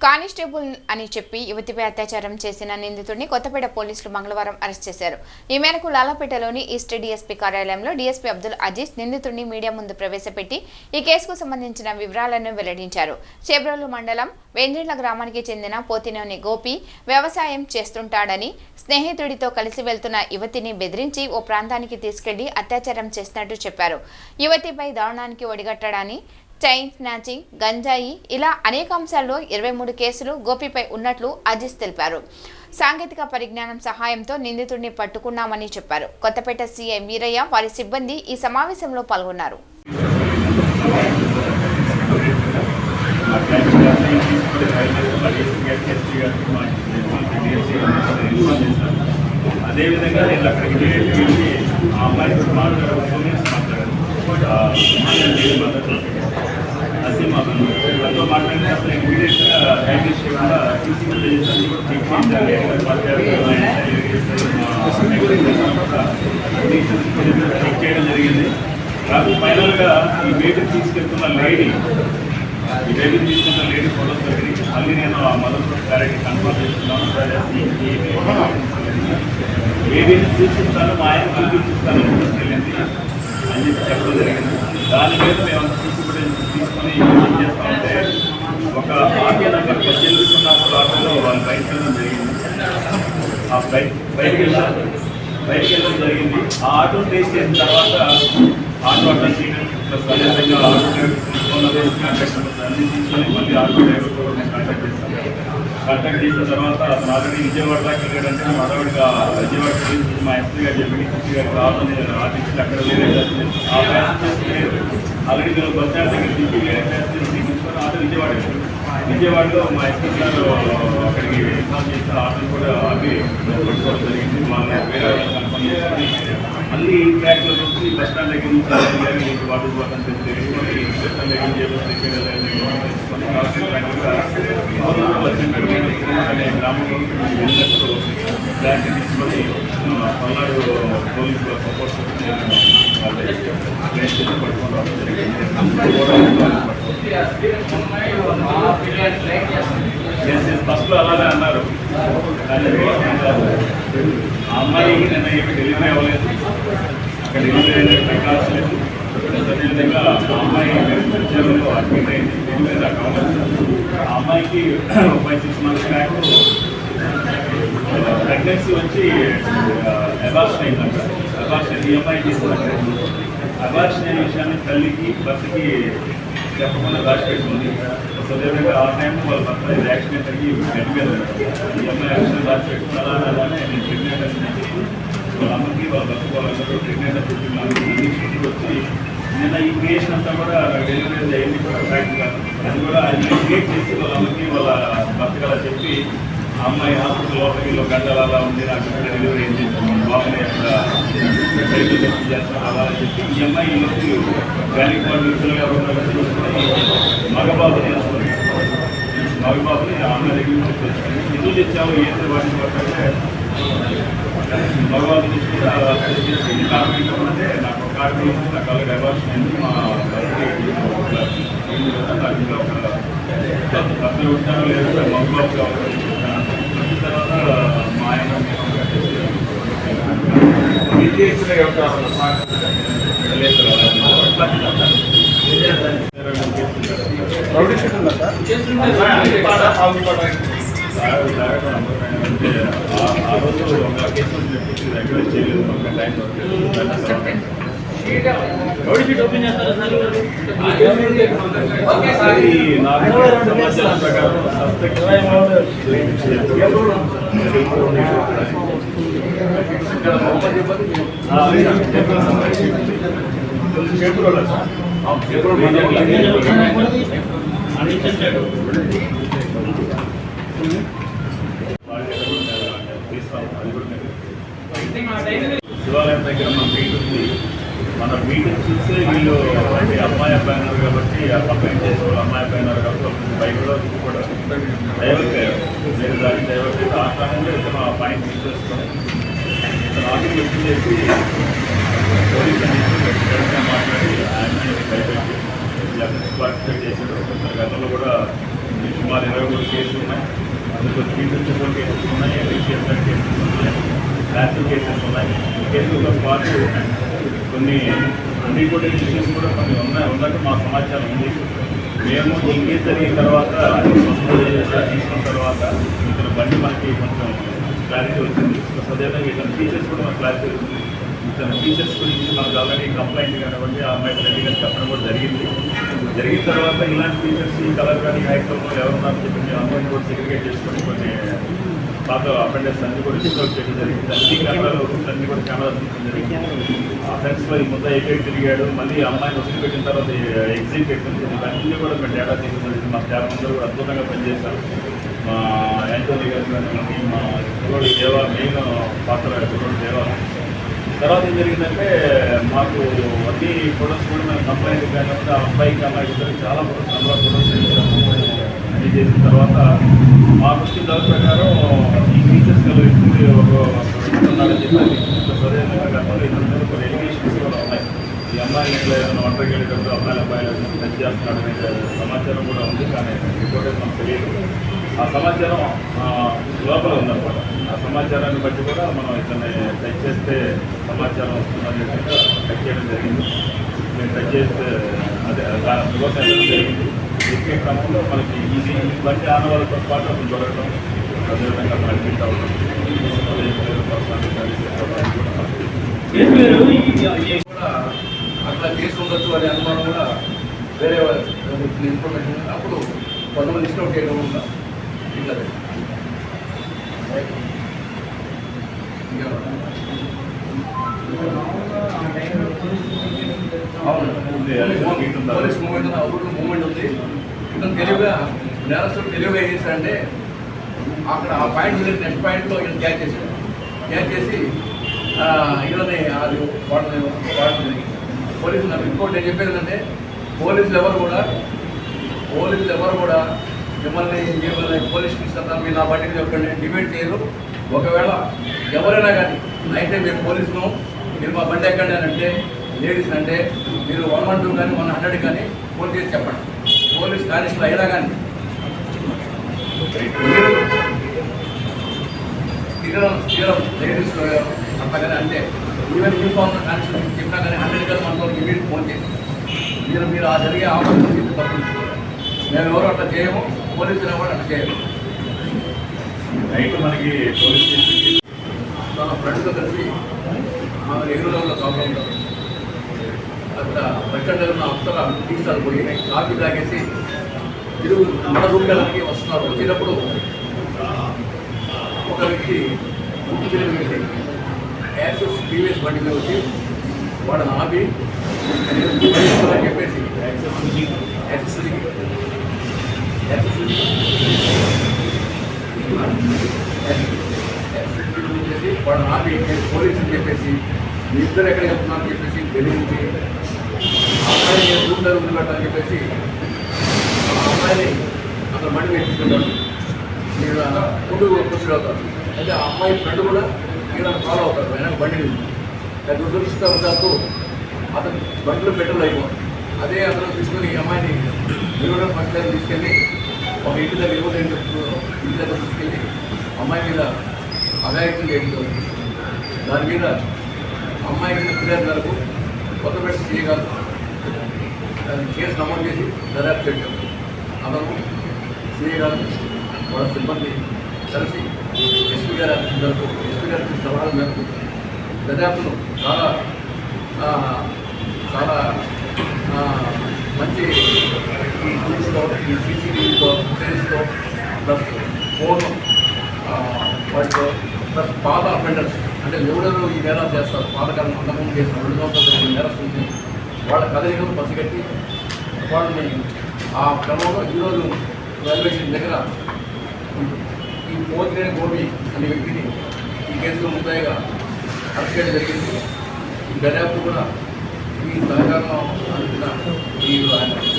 Constable అని చెప్పి యువతిపై అత్యాచారం చేసిన నిందితుడిని కొత్తపేట పోలీసులు మంగళవారం అరెస్ట్ చేశారు. ఈ మేరకు లాలాపేటలోని ఈస్ట్ డీఎస్పీ కార్యాలయంలో డీఎస్పీ అబ్దుల్ అజీజ్ నిందితుడిని మీడియా ముందు ప్రవేశపెట్టి ఈ కేసుకు సంబంధించిన వివరాలను వెల్లడించారు. చేబ్రోలు మండలం వేంద్రిళ్ల గ్రామానికి చెందిన పోతినేని గోపి వ్యవసాయం చేస్తుంటాడని, స్నేహితుడితో కలిసి వెళ్తున్న యువతిని బెదిరించి ఓ ప్రాంతానికి తీసుకెళ్లి అత్యాచారం చేసినట్టు చెప్పారు. యువతిపై దారుణానికి ఒడిగట్టడాన్ని, చైన్ స్నాచింగ్, గంజాయి ఇలా అనేక అంశాల్లో 23 కేసులు గోపిపై ఉన్నట్లు అజీజ్ తెలిపారు. సాంకేతిక పరిజ్ఞానం సహాయంతో నిందితుడిని పట్టుకున్నామని చెప్పారు. కొత్తపేట సీఐ వీరయ్య, వారి సిబ్బంది ఈ సమావేశంలో పాల్గొన్నారు. అదేవిధంగా నేను అక్కడికి వెళ్ళి ఆ అమ్మాయితో మాట్లాడారు. అసీమాతో మాట్లాడినప్పుడు ఇమీడియట్గా హ్యాండిల్ చేయకుండా చెక్ చేయడం జరిగింది. కాదు ఫైనల్గా ఈ బేబీని తీసుకెళ్తున్న లేడీ ఫోటో జరిగింది. మళ్ళీ నేను ఆ మదర్ క్లారిటీ కన్ఫర్మ్ చేస్తున్నాను. బేబీని చూపిస్తాను, మా ఆయన చూపిస్తాను వెళ్ళింది అని చెప్పి చెప్పడం జరిగింది. దాని మీద మేము తీసుకొని ఏం చేస్తామంటే ఒక ఆర్టీ నెంబర్ 18 ఆటోలో వాళ్ళు బయటకు వెళ్ళడం జరిగింది. ఆ బయటికి వెళ్ళడం జరిగింది. ఆ ఆటో టేస్ట్ చేసిన తర్వాత ఆటో అడ్రస్ ప్లస్ అదేవిధంగా ఆటో డ్రైవర్ అన్ని తీసుకొని మళ్ళీ ఆటో డ్రైవర్ కాంటాక్ట్ చేస్తాం. కాంటాక్ట్ చేసిన తర్వాత అతను ఆల్రెడీ విజయవాడ దాకా వెళ్ళాడంటే మేము అడవిగా విజయవాడ మా ఎస్పీ గారు చెప్పి సిపి గారికి రావాలని ఆర్టిస్ట్ అక్కడ వేరే ఆ ప్యాసింజర్స్ ఆల్రెడీ మేము బస్ స్టాండ్ దగ్గర దింపి వేరే ప్యాసింజర్స్ తీసుకొని ఆటో విజయవాడలో మా ఎస్పీ గారు అక్కడికి ఇన్ఫార్మ్ చేసిన ఆటోని కూడా ఆపి పట్టుకోవడం జరిగింది. వాళ్ళని వేరే కన్ఫర్మ్ చేసుకొని మళ్ళీ ట్రాక్లో వచ్చి బస్ స్టాండ్ దగ్గర నుంచి వాటర్ బాటం తెలుసుకొని బస్ స్టాండ్ దగ్గర అనే గ్రామంలో వెళ్ళినప్పుడు ఫ్లాట్ తీసుకొని పల్నాడు పోలీసుల సపోర్ట్ పట్టుకొని రావడం జరిగింది. ఫస్ట్లో అలానే అన్నారు, కానీ ఆ అమ్మాయి నిన్న ఏమి డెలివరీ అవ్వలేదు, అక్కడ డెలివరీ అయినట్టు కావట్లేదు. అదేవిధంగా ఆ అమ్మాయి విద్యాలయంలో అడ్మిట్ అయింది, డెలివరీ దాకా అవ్వలేదు. ఆ అమ్మాయికి 5-6 months బ్యాక్ ప్రెగ్నెన్సీ వచ్చి అబార్షన్ అయిందంట. అబార్షన్ ఈ అమ్మాయి తీసుకుంటే అబార్షన్ అనే విషయాన్ని తల్లికి భర్తకి చెప్పకుండా దాచిపెట్టుకుంది. అదేవిధంగా ఆ టైంలో వాళ్ళ భర్త యాక్సిడెంట్ అయ్యి చనిపోయారు. ఈ అమ్మాయి యాక్సిడెంట్ దాచిపెట్టుకుని అలానే నేను ప్రెగ్నెంట్ అని చెప్పి వాళ్ళ అమ్మకి వాళ్ళ భర్త వాళ్ళందరూ ప్రెగ్నెంట్ అని చెప్పి ఇంటికి వచ్చి నిన్న ఈ క్రియేషన్ అంతా కూడా డెలివరీ అయింది ప్రాక్టికల్. అది కూడా క్రియేట్ చేసి వాళ్ళ అమ్మకి వాళ్ళ భర్తకి అలా చెప్పి ఆ అమ్మాయి హాస్పిటల్ లోపలికి గంటలు అలా ఉంది, నాకు డెలివరీ అయింది, బాబుని అక్కడ సైకిల్ టెస్ట్ చేస్తాను అలా అని చెప్పి ఈ అమ్మాయి ఈరోజు గ్రానిక్ వాళ్ళు ఇద్దరుగా మగబాబుని ఆ అమ్మాయి దగ్గర నుంచి తెచ్చుకొని ఎందుకు తెచ్చావు ఏంటి వాటిని పట్టే మగబాబు తీసుకుంటే కారణం ఏంటంటే నాకు ఒక కారణం నాకు అలాగే అబార్షన్ అయింది, మా నాకు ఇంకా ఒక భర్తలు ఉంటారో లేదంటే మగబాబు కావాలి. తర్వాత మా ఆయన ఆ రోజు ఒక కేసు దగ్గర చేయలేదు, ఒక టైం నాకు సమాచారం ప్రకారం శివాలయం దగ్గర మన మీట్ ఉంది. మన మీటింగ్ చూస్తే వీళ్ళు అమ్మాయి అన్నారు కాబట్టి ఆ కంప్లైంట్ చేసుకోవాలి, అమ్మాయి ఉన్నారు కాబట్టి బైక్లో కూడా డైవర్ట్ అయ్యారు. నేను దాన్ని డైవర్ట్ అయితే ఆ కాలంలో ఇతను ఆ పాయింట్ తీసేసుకొని ఇతను ఆఫీస్ వచ్చి చేసి పోలీసు మాట్లాడి ఆయన భయపెట్టి పార్టిసిపేట్ చేశాడు. గతంలో కూడా సుమారు 23 కేసులు ఉన్నాయి. అందులో ప్రీప్రిన్సిపల్ కేసెస్ ఉన్నాయి, రీషియల్ కేసెస్ ఉన్నాయి, క్లాసిక్ కేసెస్ ఉన్నాయి. కేసులతో పాటు కొన్ని అన్రిపోర్టెడ్ ఇష్యూస్ కూడా కొన్ని ఉన్నట్టు మా సమాచారం ఉంది. మేము ఈ కేసు జరిగిన తర్వాత తీసుకున్న తర్వాత ఇతను బండి మనకి కొంచెం క్లారిటీ వచ్చింది. అదేవిధంగా ఇతను టీచర్స్ కూడా మనకు క్లారిటీ వచ్చింది. ఇతను టీచర్స్ గురించి మనకు ఆల్రెడీ కంప్లైంట్ కానివ్వండి ఆ అమ్మాయి ఫ్రెండ్ గారికి చెప్పడం కూడా జరిగింది. జరిగిన తర్వాత ఇలాంటి టీచర్స్ ఈ కలర్ కానీ హైస్కూల్లో ఎవరున్నారని చెప్పి మేము అందరినీ కూడా సెగ్రిగేట్ చేసుకొని కొన్ని పాత అపెండెక్స్ అన్ని కూడా డిస్కౌట్ చేయడం జరిగింది. అన్ని కెమెరాలు రూమ్స్ అన్ని కూడా కెమెరాస్ తీసుకోవడం జరిగింది. ఆ ఫ్రెండ్స్లో ఈ ముద్ద ఎక్కడ తిరిగాడు, మళ్ళీ అమ్మాయిని వదిలిపెట్టిన తర్వాత ఎగ్జిట్ పెట్టింది. ఇవన్నీ కూడా మేము డేటా తీసుకోవడం జరిగింది. మా స్టాఫ్ అందరూ కూడా అద్భుతంగా పనిచేశారు. మా యాంటోనీ గారు కానివ్వండి, మా కుర్రోడు దేవా మెయిన్ పాత్ర కుర్రోడు దేవా. తర్వాత ఏం జరిగిందంటే మాకు అన్ని ఫొటోస్ కూడా మేము కంప్లైంట్ కానివ్వండి ఆ అబ్బాయికి అమ్మాయికి ఇద్దరికి చాలా ఫొటోస్ అందులో ఫొటోస్ అన్ని చేసిన తర్వాత మాకు వచ్చిన దాని ప్రకారం ఈ టీచర్స్ వ్యక్తి ఒక ఉన్నాడని చెప్పి సరైన గతంలో ఇతని కొన్ని ఎలిగేషన్స్ కూడా ఉన్నాయి. ఈ అమ్మాయి ఇంట్లో ఏదైనా ఒంటరికి వెళ్ళేటప్పుడు అబ్బాయిలు టచ్ చేస్తున్నాడు అనే సమాచారం కూడా ఉంది. కానీ రిపోర్ట్ మనకు తెలియదు. ఆ సమాచారం లోపల ఉందన్నమాట. ఆ సమాచారాన్ని బట్టి కూడా మనం ఇతన్ని టచ్ చేస్తే సమాచారం వస్తుందని చెప్పి టచ్ చేయడం జరిగింది. మేము టచ్ చేస్తే అదే రివర్స్ అయ్యడం జరిగింది. ఎక్కే క్రమంలో మనకి ఇది బట్టి ఆనవాళ్ళతో పాటు అతను దొరకడం, అదేవిధంగా అతను అడ్మిట్ అవ్వడం, కూడా అట్లా కేసు ఉండొచ్చు అనే అనుమానం కూడా వేరే ఇన్ఫర్మేషన్ అప్పుడు కొంతమంది ఇష్టం చేయడం వల్ల ఇట్లా పోలీస్ మూమెంట్ ఊళ్ళో మూమెంట్ ఉంది. ఇతను తెలివిగా నేరస్తుడు తెలివిగా ఏం చేశాడంటే అక్కడ ఆ పాయింట్ నెక్స్ట్ పాయింట్లో ఈయన క్యాచ్ చేశాడు. క్యాచ్ చేసి ఈయనని అది వాడిని పోలీసులు నాకు ఇంకోటి నేను చెప్పేది ఏంటంటే పోలీసులు ఎవరు కూడా మిమ్మల్ని పోలీస్ తీసుకెళ్తాను మీరు నా బట్టికి చెప్పండి డిబేట్ చేయరు. ఒకవేళ ఎవరైనా కానీ అయితే మేము పోలీసులు మీరు మా బండి ఎక్కండి అని అంటే లేడీస్ అంటే మీరు 112 కానీ 100 కానీ ఫోన్ చేసి చెప్పండి. పోలీస్ కానిస్టేబుల్ అయినా కానీ తీరం లేడీస్ అట్లా కానీ అంటే ఈవెన్ యూనిఫామ్ కానిస్టేబుల్ చెప్పినా కానీ 100 కానీ 1 ఇమీడియట్ ఫోన్ చేయండి. మీరు ఆ జరిగే ఆపరేషన్ తప్పించు. మేము ఎవరు అట్లా చేయము, పోలీసులు ఎవరు అట్లా చేయము. నైట్ మనకి పోలీస్ స్టేషన్కి మన ఫ్రెండ్తో కలిసి మన ఎగురులో ప్రాబ్లం ఉంటాం. అక్కడ బస్టాండ్ దగ్గర ఉన్న అప్సర టీ స్టాల్ పోయి కాఫీ తాగేసి మన రూమ్ వెళ్ళడానికి వస్తున్నారు. వచ్చేటప్పుడు ఒక వ్యక్తి గుర్తు తెలియని వ్యక్తి యాక్సెస్ టీవీఎస్ బండి మీద వచ్చి వాడిని ఆపి అని చెప్పేసి యాక్సెస్ చేసి వాడిని ఆపి పోలీసు అని చెప్పేసి మీ ఇద్దరు ఎక్కడికి వెళ్తున్నారని చెప్పేసి బెదిరించి అమ్మాయిని రూమ్ దగ్గర ఉండిపెట్టాలని చెప్పేసి ఆ అమ్మాయిని అక్కడ బండి పెట్టించుకుంటాడు. మీరు ముందు కూర్చుంటారు. అయితే ఆ అమ్మాయి ఫ్రెండ్ కూడా ఈయన ఫాలో అవుతారు. వెనక బండి దురదృష్టవశాత్తు అతను బండిలో పెట్రోల్ అయిపోతుంది. అదే అతను తీసుకుని ఈ అమ్మాయిని నిలవడం ఫస్ట్ టైం తీసుకెళ్ళి ఒక ఇంటి దగ్గర ఇంటి దగ్గర తీసుకెళ్ళి అమ్మాయి మీద అఘాయిత్యం చేయించారు. దాని మీద అమ్మాయి మీద ఫిర్యాదు మేరకు కొత్తపేట సీఏ గారు కేసు నమోదు చేసి దర్యాప్తు పెట్టారు. అతను సీఏ గారు వాళ్ళ సిబ్బంది కలిసి ఎస్పీ గారి అధ్యక్షుల మేరకు ఎస్పీ గారి సలహాల మేరకు దర్యాప్తును చాలా చాలా మంచి ఈ టూల్స్తో ఈ సీసీటీవీతో ఫుటేజ్తో ప్లస్ ఫోన్ వాటితో ప్లస్ పాత అఫెండర్స్ అంటే ఎవరెవరు ఈ నేరాలు చేస్తారు పాతకాలం అంతకుముందు చేసిన 2 సంవత్సరాలు నేరస్తుంది వాళ్ళ కదలికలు పసిగట్టి వాళ్ళని ఆ క్రమంలో ఈరోజు రైల్వేషన్ దగ్గర ఈ పోతినేని గోపి అనే వ్యక్తిని ఈ కేసులో ముద్దాయిగా అరెస్ట్ చేయడం జరిగింది. ఈ దర్యాప్తు కూడా ఈ సహకారంలో అందుతున్న ఈ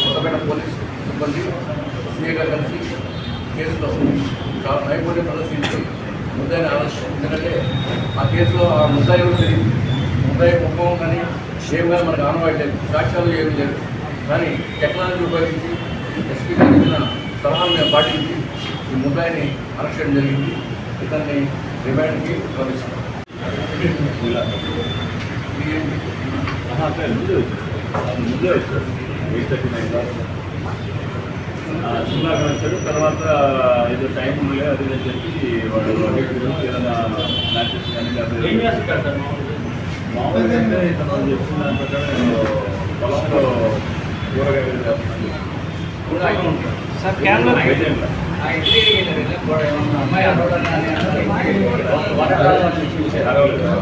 కొత్తపేట పోలీస్ సిబ్బంది సీఏగా కలిసి కేసులో చాలా నైపుణ్యం ప్రదర్శించి ముద్దాయిని అరెస్ట్. ఎందుకంటే ఆ కేసులో ఆ ముద్దాయి కూడా తెలియదు. ముద్దాయి ముఖం కానీ ఏం కానీ మనకు ఆనవాయి లేదు, సాక్ష్యాలు ఏమీ లేదు. కానీ టెక్నాలజీ ఉపయోగించి ఎస్పీ గారు ఇచ్చిన సలహాలు మేము పాటించి ఈ ముద్దాయిని అరెస్ట్ చేయడం జరిగింది. ఇతన్ని రిమాండ్కి పంపిస్తాం. ముందే వచ్చాడు 8:39 సినిమాకి వచ్చాడు. తర్వాత ఏదో టైం ఉంది అది అని చెప్పి వాడు ఏదైనా మ్యాచెస్ కానీ లేకపోతే మామూలుగా అంటే ఇతను చెప్పిన దాని ప్రకారం పొలంలో కూరగాయలు చేస్తున్నాను. సార్ క్యాన్లో అరవలేదు.